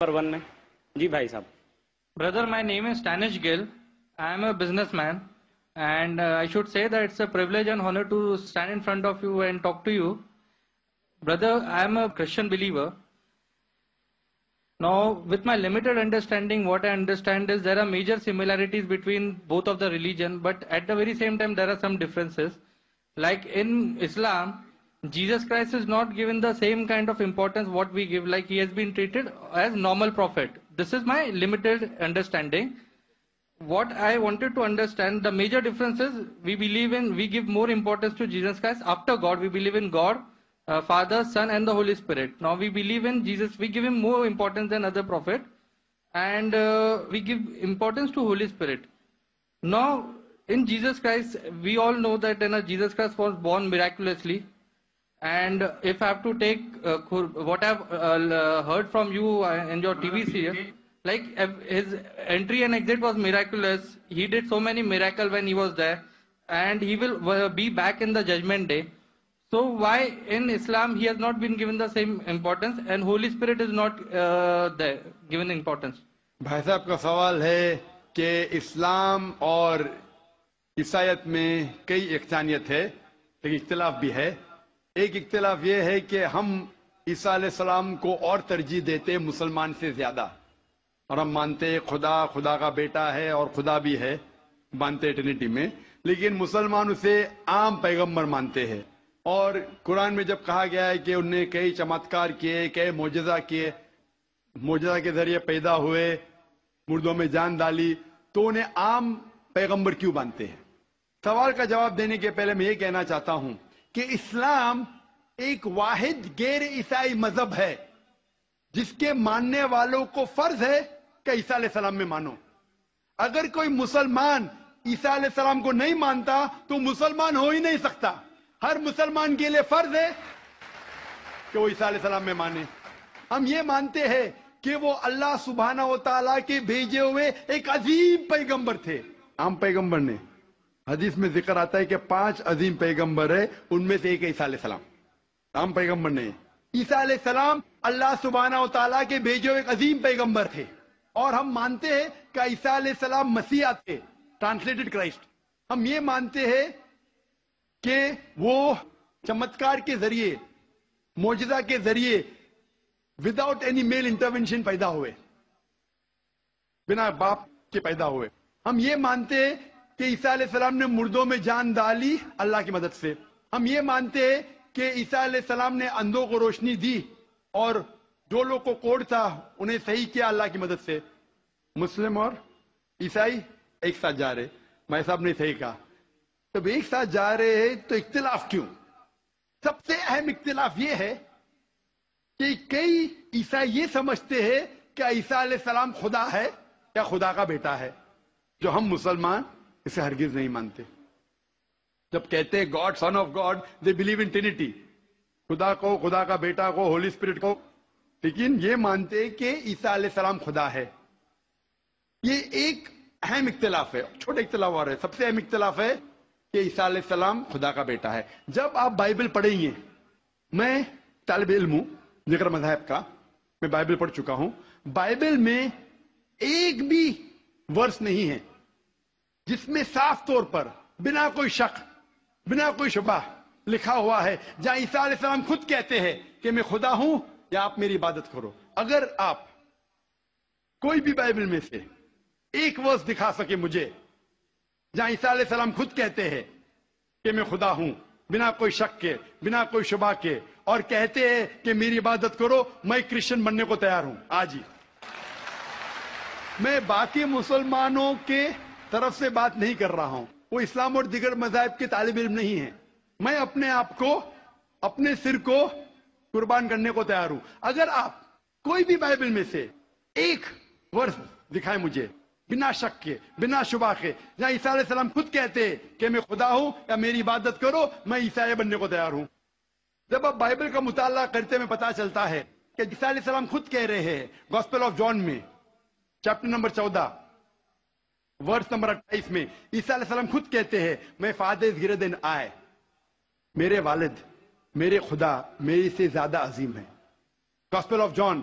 Number 1 میں جی بھائی صاحب. Brother, my name is Stanish Gill. I am a businessman, and I should say that it's a privilege and honor to stand in front of you and talk to you. Brother, I am a Christian believer. Now, with my limited understanding, what I understand is there are major similarities between both of the religion, but at the very same time, there are some differences. Like in Islam, Jesus Christ is not given the same kind of importance what we give, like he has been treated as normal prophet. This is my limited understanding. What I wanted to understand, the major difference is we give more importance to Jesus Christ after God. We believe in God, Father, Son, and the Holy Spirit. Now we believe in Jesus, we give him more importance than other prophet, and we give importance to Holy Spirit. Now in Jesus Christ, we all know that Jesus Christ was born miraculously. And if I have to take what I've heard from you in your TV serial, like his entry and exit was miraculous. He did so many miracles when he was there, and he will be back in the judgment day. So why in Islam he has not been given the same importance, and Holy Spirit is not there given importance? بھائی صاحب کا سوال ہے کہ اسلام اور عیسائیت میں کئی یکسانیت ہے لیکن اختلاف بھی ہے. ایک اختلاف یہ ہے کہ ہم عیسیٰ علیہ السلام کو اور ترجیح دیتے مسلمان سے زیادہ، اور ہم مانتے خدا کا بیٹا ہے اور خدا بھی ہے، مانتے ٹرینٹی میں، لیکن مسلمان اسے عام پیغمبر مانتے ہیں. اور قرآن میں جب کہا گیا ہے کہ انہوں نے کئی چمتکار کیے، کئی معجزہ کیے، معجزہ کے ذریعے پیدا ہوئے، مردوں میں جان ڈالی، تو انہیں عام پیغمبر کیوں مانتے ہیں؟ سوال کا جواب دینے کے پہلے میں یہ کہنا چاہتا ہوں کہ اسلام ایک واحد غیر عیسائی مذہب ہے جس کے ماننے والوں کو فرض ہے کہ عیسیٰ علیہ السلام میں مانو. اگر کوئی مسلمان عیسیٰ علیہ السلام کو نہیں مانتا تو مسلمان ہو ہی نہیں سکتا. ہر مسلمان کے لیے فرض ہے کہ وہ عیسیٰ علیہ السلام میں مانے. ہم یہ مانتے ہیں کہ وہ اللہ سبحانہ و تعالیٰ کے بھیجے ہوئے ایک عظیم پیغمبر تھے. عام پیغمبر نے، حدیث میں ذکر آتا ہے کہ 5 عظیم پیغمبر ہیں، ان میں سے ایک عیسیٰ علیہ السلام. عام پیغمبر نے، عیسیٰ علیہ السلام اللہ سبحانہ و تعالیٰ کے بھیجے ہوئے ایک عظیم پیغمبر تھے. اور ہم مانتے ہیں کہ عیسیٰ علیہ السلام مسیح تھے، ٹرانسلیٹڈ کرائسٹ. ہم یہ مانتے ہیں کہ وہ چمتکار کے ذریعے، معجزہ کے ذریعے، وداؤٹ اینی میل انٹرونشن پیدا ہوئے، بنا باپ کے پیدا ہوئے. ہم یہ مانتے ہیں کہ عیسیٰ علیہ السلام نے مردوں میں جان ڈالی اللہ کی مدد سے. ہم یہ مانتے ہیں کہ عیسیٰ علیہ السلام نے اندھوں کو روشنی دی اور جو لوگ کو کوڑ تھا انہیں صحیح کیا اللہ کی مدد سے. مسلم اور عیسائی ایک ساتھ جا رہے، میں صاحب نے صحیح کہا. جب ایک ساتھ جا رہے ہیں تو اختلاف کیوں؟ سب سے اہم اختلاف یہ ہے کہ کئی عیسائی یہ سمجھتے ہیں کہ عیسیٰ علیہ السلام خدا ہے یا خدا کا بیٹا ہے، جو ہم مسلمان اسے ہرگز نہیں مانتے. جب کہتے ہیں God, son of God, they believe in trinity, خدا کو، خدا کا بیٹا کو، ہولی اسپرٹ کو، لیکن یہ مانتے ہیں کہ عیسیٰ علیہ السلام خدا ہے. یہ ایک اہم اختلاف ہے. چھوٹے اختلاف اور ہے، سب سے اہم اختلاف ہے کہ عیسیٰ علیہ السلام خدا کا بیٹا ہے. جب آپ بائبل پڑھیں گے، میں طالب علم ہوں ذکر مذاہب کا، میں بائبل پڑھ چکا ہوں. بائبل میں ایک بھی ورس نہیں ہے جس میں صاف طور پر بنا کوئی شک، بنا کوئی شبہ لکھا ہوا ہے جہاں عیسیٰ علیہ السلام خود کہتے ہیں کہ میں خدا ہوں یا آپ میری عبادت کرو. اگر آپ کوئی بھی بائبل میں سے ایک ورس دکھا سکے مجھے جہاں عیسیٰ علیہ السلام خود کہتے ہیں کہ میں خدا ہوں بنا کوئی شک کے، بنا کوئی شبہ کے، اور کہتے ہیں کہ میری عبادت کرو، میں کرسچن بننے کو تیار ہوں آج ہی. میں باقی مسلمانوں کے طرف سے بات نہیں کر رہا ہوں، وہ اسلام اور دیگر مذاہب کے طالب علم نہیں ہیں. میں اپنے آپ کو، اپنے سر کو قربان کرنے کو تیار ہوں. اگر آپ کوئی بھی بائبل میں سے ایک ورس دکھائیں مجھے بنا شک کے، بنا شبہ کے، جہاں عیسیٰ علیہ السلام خود کہتے ہیں کہ میں خدا ہوں یا میری عبادت کرو، میں عیسائی بننے کو تیار ہوں. جب آپ بائبل کا مطالعہ کرتے میں پتا چلتا ہے کہ عیسیٰ علیہ السلام خود کہہ رہے ہیں گاسپل آف جان میں چیپٹر نمبر 14 ورس نمبر 28 میں، عیسیٰ علیہ السلام خود کہتے ہیں میں فادر از گریٹر دین آئی، میرے والد، میرے خدا میرے سے زیادہ عظیم ہے. Gospel of John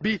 20,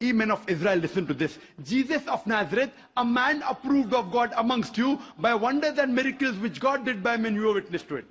ye men of Israel, listen to this, Jesus of Nazareth, a man approved of God amongst you by wonders and miracles which God did by men, you are witness to it।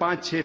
5-6।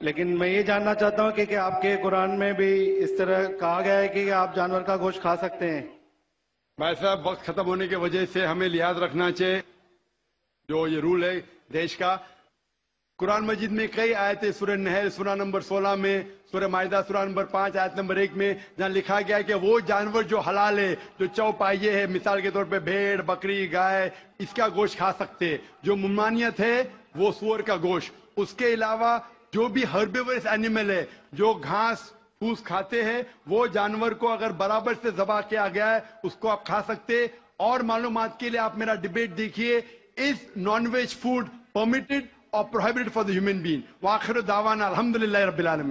لیکن میں یہ جاننا چاہتا ہوں کہ آپ کے قرآن میں بھی اس طرح کہا گیا ہے کہ آپ جانور کا گوشت کھا سکتے ہیں؟ بھائی صاحب وقت ختم ہونے کی وجہ سے ہمیں لحاظ رکھنا چاہیے جو یہ رول ہے دیش کا. قرآن مجید میں کئی آیتیں سورہ نحل سورہ نمبر 16 میں، سورہ مائدہ سورہ نمبر 5 آیت نمبر 1 میں جہاں لکھا گیا ہے کہ وہ جانور جو حلال ہے، جو چوپائے ہے، مثال کے طور پہ بھیڑ، بکری، گائے، اس کا گوشت کھا سکتے. جو ممانعت ہے وہ سور کا گوشت. اس کے علاوہ جو بھی ہربیورس اینیمل ہے، جو گھاس پھوس کھاتے ہیں، وہ جانور کو اگر برابر سے ذبح کیا گیا ہے اس کو آپ کھا سکتے. اور معلومات کے لیے آپ میرا ڈیبیٹ دیکھیے، is non veg food permitted or prohibited for the human being. وآخر دعوانا الحمدللہ رب العالمین.